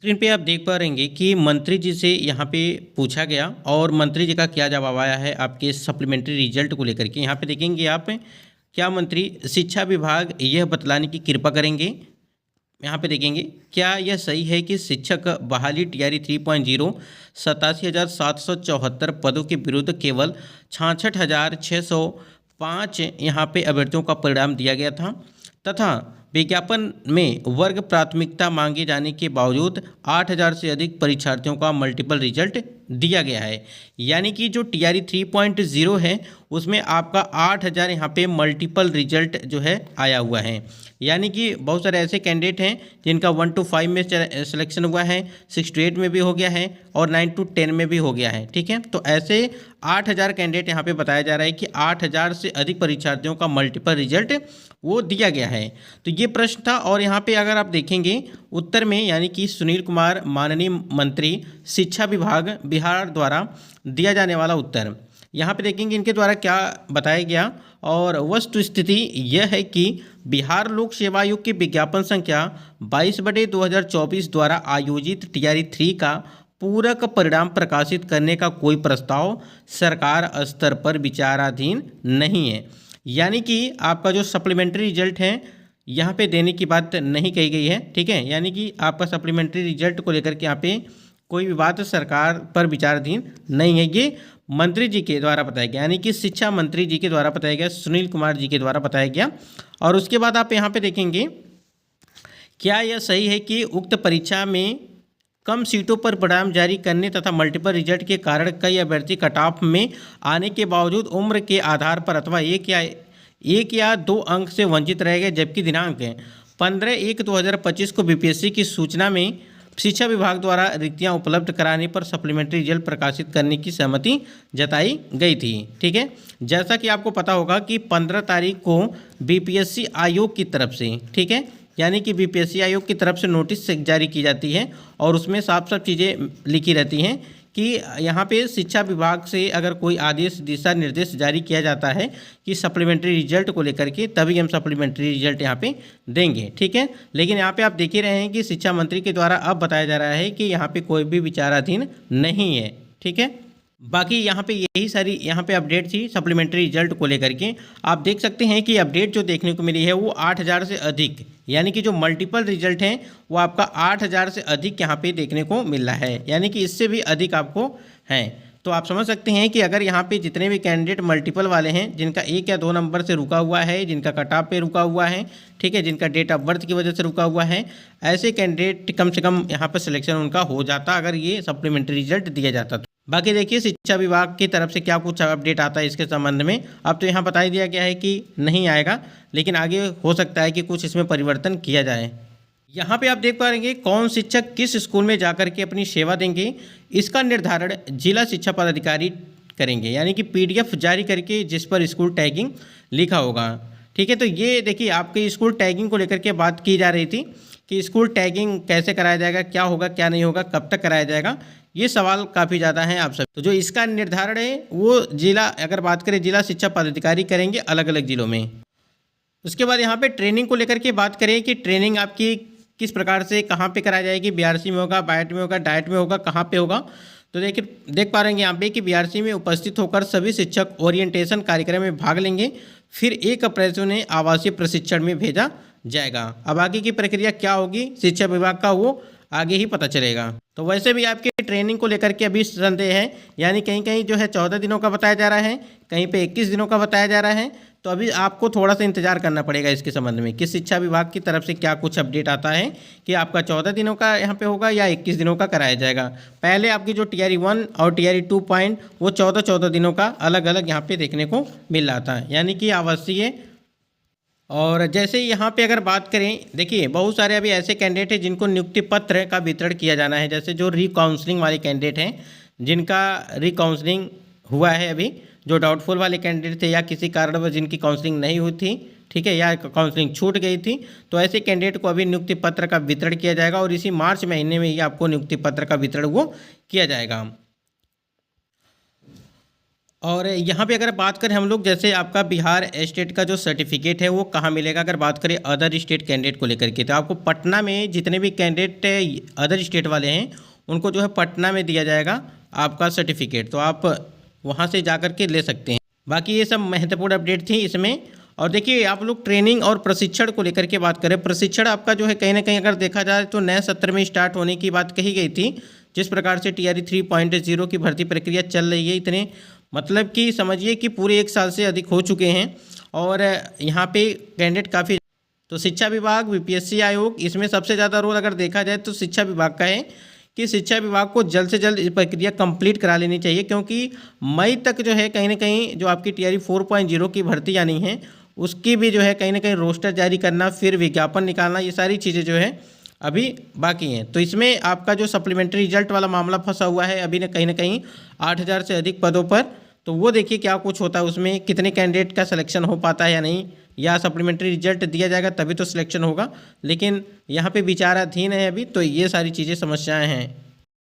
Screen पे आप देख पा रहेंगे कि मंत्री जी से यहाँ पे पूछा गया और मंत्री जी का क्या जवाब आया है आपके सप्लीमेंट्री रिजल्ट को लेकर के। यहाँ पे देखेंगे आप, क्या मंत्री शिक्षा विभाग यह बतलाने की कृपा करेंगे। यहाँ पे देखेंगे, क्या यह सही है कि शिक्षक बहाली टीआरई 3.0 87,774 पदों के विरुद्ध केवल 66,605 यहाँ पे अभ्यर्थियों का परिणाम दिया गया था तथा विज्ञापन में वर्ग प्राथमिकता मांगे जाने के बावजूद 8,000 से अधिक परीक्षार्थियों का मल्टीपल रिजल्ट दिया गया है। यानी कि जो टीआरई 3.0 है उसमें आपका 8,000 यहाँ पे मल्टीपल रिजल्ट जो है आया हुआ है। यानी कि बहुत सारे ऐसे कैंडिडेट हैं जिनका 1 to 5 में सिलेक्शन हुआ है, 6 to 8 में भी हो गया है और 9 to 10 में भी हो गया है। ठीक है, तो ऐसे 8,000 कैंडिडेट यहाँ पे बताया जा रहा है कि 8,000 से अधिक परीक्षार्थियों का मल्टीपल रिजल्ट वो दिया गया है। तो ये प्रश्न था और यहाँ पे अगर आप देखेंगे उत्तर में, यानी कि सुनील कुमार माननीय मंत्री शिक्षा विभाग बिहार द्वारा दिया जाने वाला उत्तर, यहाँ पे देखेंगे इनके द्वारा क्या बताया गया। और वस्तु स्थिति यह है कि बिहार लोक सेवा आयोग के विज्ञापन संख्या 22/2024 द्वारा आयोजित टीआरई 3 का पूरक परिणाम प्रकाशित करने का कोई प्रस्ताव सरकार स्तर पर विचाराधीन नहीं है। यानी कि आपका जो सप्लीमेंट्री रिजल्ट है यहाँ पे देने की बात नहीं कही गई है। ठीक है, यानी कि आपका सप्लीमेंट्री रिजल्ट को लेकर के यहाँ पे कोई भी बात सरकार पर विचाराधीन नहीं है। ये मंत्री जी के द्वारा बताया गया, यानी कि शिक्षा मंत्री जी के द्वारा बताया गया, सुनील कुमार जी के द्वारा बताया गया। और उसके बाद आप यहाँ पे देखेंगे, क्या यह सही है कि उक्त परीक्षा में कम सीटों पर परिणाम जारी करने तथा मल्टीपल रिजल्ट के कारण कई अभ्यर्थी कट ऑफ में आने के बावजूद उम्र के आधार पर अथवा एक या दो अंक से वंचित रह गए, जबकि दिनांक 15/1/2025 को बीपीएससी की सूचना में शिक्षा विभाग द्वारा रिक्तियां उपलब्ध कराने पर सप्लीमेंट्री रिजल्ट प्रकाशित करने की सहमति जताई गई थी। ठीक है, जैसा कि आपको पता होगा कि 15 तारीख को बीपीएससी आयोग की तरफ से, ठीक है, यानी कि बीपीएससी आयोग की तरफ से नोटिस जारी की जाती है और उसमें साफ साफ चीज़ें लिखी रहती हैं कि यहाँ पे शिक्षा विभाग से अगर कोई आदेश दिशा निर्देश जारी किया जाता है कि सप्लीमेंट्री रिजल्ट को लेकर के, तभी हम सप्लीमेंट्री रिजल्ट यहाँ पे देंगे। ठीक है, लेकिन यहाँ पे आप देख ही रहे हैं कि शिक्षा मंत्री के द्वारा अब बताया जा रहा है कि यहाँ पे कोई भी विचाराधीन नहीं है। ठीक है, बाकी यहाँ पे यही सारी यहाँ पे अपडेट थी सप्लीमेंट्री रिजल्ट को लेकर के। आप देख सकते हैं कि अपडेट जो देखने को मिली है वो 8,000 से अधिक, यानी कि जो मल्टीपल रिजल्ट हैं वो आपका 8,000 से अधिक यहाँ पे देखने को मिल रहा है, यानी कि इससे भी अधिक आपको हैं। तो आप समझ सकते हैं कि अगर यहाँ पे जितने भी कैंडिडेट मल्टीपल वाले हैं, जिनका 1 या 2 नंबर से रुका हुआ है, जिनका कट ऑफ पे रुका हुआ है, ठीक है, जिनका डेट ऑफ बर्थ की वजह से रुका हुआ है, ऐसे कैंडिडेट कम से कम यहाँ पर सिलेक्शन उनका हो जाता अगर ये सप्लीमेंट्री रिजल्ट दिया जाता। बाकी देखिए शिक्षा विभाग की तरफ से क्या कुछ अपडेट आता है इसके संबंध में। अब तो यहाँ बता ही दिया गया है कि नहीं आएगा, लेकिन आगे हो सकता है कि कुछ इसमें परिवर्तन किया जाए। यहाँ पे आप देख पाएंगे कौन शिक्षक किस स्कूल में जाकर के अपनी सेवा देंगे, इसका निर्धारण जिला शिक्षा पदाधिकारी करेंगे, यानी कि पीडीएफ जारी करके जिस पर स्कूल टैगिंग लिखा होगा। ठीक है, तो ये देखिए आपके स्कूल टैगिंग को लेकर के बात की जा रही थी कि स्कूल टैगिंग कैसे कराया जाएगा, क्या होगा क्या नहीं होगा, कब तक कराया जाएगा, ये सवाल काफ़ी ज़्यादा हैं आप सब। तो जो इसका निर्धारण है वो जिला, अगर बात करें जिला शिक्षा पदाधिकारी करेंगे अलग अलग जिलों में। उसके बाद यहाँ पे ट्रेनिंग को लेकर के बात करें कि ट्रेनिंग आपकी किस प्रकार से कहाँ पे कराई जाएगी, बीआरसी में होगा, बायट में होगा, डाइट में होगा, कहाँ पे होगा। तो देखिए देख पा रहे हैं यहाँ पे कि बीआरसी में उपस्थित होकर सभी शिक्षक ओरिएंटेशन कार्यक्रम में भाग लेंगे, फिर 1 अप्रैल से उन्हें आवासीय प्रशिक्षण में भेजा जाएगा। अब आगे की प्रक्रिया क्या होगी शिक्षा विभाग का वो आगे ही पता चलेगा। तो वैसे भी आपके ट्रेनिंग को लेकर के अभी संदेह है, यानी कहीं कहीं जो है 14 दिनों का बताया जा रहा है, कहीं पे 21 दिनों का बताया जा रहा है। तो अभी आपको थोड़ा सा इंतजार करना पड़ेगा इसके संबंध में कि शिक्षा विभाग की तरफ से क्या कुछ अपडेट आता है कि आपका 14 दिनों का यहाँ पे होगा या 21 दिनों का कराया जाएगा। पहले आपकी जो टीआरई 1 और टीआरई 2 पॉइंट वो 14 दिनों का अलग अलग यहाँ पे देखने को मिल रहा था, यानी कि आवासीय। और जैसे यहाँ पे अगर बात करें, देखिए बहुत सारे अभी ऐसे कैंडिडेट हैं जिनको नियुक्ति पत्र का वितरण किया जाना है। जैसे जो रिकाउंसलिंग वाले कैंडिडेट हैं, जिनका रिकाउंसलिंग हुआ है, अभी जो डाउटफुल वाले कैंडिडेट थे या किसी कारणवश जिनकी काउंसलिंग नहीं हुई थी, ठीक है, या काउंसलिंग छूट गई थी, तो ऐसे कैंडिडेट को अभी नियुक्ति पत्र का वितरण किया जाएगा और इसी मार्च महीने में ही आपको नियुक्ति पत्र का वितरण वो किया जाएगा। और यहाँ पे अगर बात करें हम लोग, जैसे आपका बिहार स्टेट का जो सर्टिफिकेट है वो कहाँ मिलेगा, अगर बात करें अदर स्टेट कैंडिडेट को लेकर के, तो आपको पटना में जितने भी कैंडिडेट अदर स्टेट वाले हैं उनको जो है पटना में दिया जाएगा आपका सर्टिफिकेट, तो आप वहाँ से जा कर के ले सकते हैं। बाकी ये सब महत्वपूर्ण अपडेट थी इसमें। और देखिए आप लोग ट्रेनिंग और प्रशिक्षण को लेकर के बात करें, प्रशिक्षण आपका जो है कहीं ना कहीं अगर देखा जाए तो नए सत्र में स्टार्ट होने की बात कही गई थी। जिस प्रकार से TRE 3.0 की भर्ती प्रक्रिया चल रही है, इतने मतलब कि समझिए कि पूरे 1 साल से अधिक हो चुके हैं और यहाँ पे कैंडिडेट काफ़ी, तो शिक्षा विभाग, BPSC आयोग, इसमें सबसे ज़्यादा रोल अगर देखा जाए तो शिक्षा विभाग का है कि शिक्षा विभाग को जल्द से जल्द इस प्रक्रिया कंप्लीट करा लेनी चाहिए, क्योंकि मई तक जो है कहीं ना कहीं जो आपकी TRE 4.0 की भर्ती आनी है उसकी भी जो है कहीं ना कहीं रोस्टर जारी करना, फिर विज्ञापन निकालना, ये सारी चीज़ें जो है अभी बाकी हैं। तो इसमें आपका जो सप्लीमेंट्री रिजल्ट वाला मामला फंसा हुआ है अभी ना कहीं 8,000 से अधिक पदों पर, तो वो देखिए क्या कुछ होता है उसमें, कितने कैंडिडेट का सिलेक्शन हो पाता है या नहीं, या सप्लीमेंट्री रिजल्ट दिया जाएगा तभी तो सिलेक्शन होगा, लेकिन यहाँ पे विचाराधीन है अभी, तो ये सारी चीज़ें समस्याएं हैं।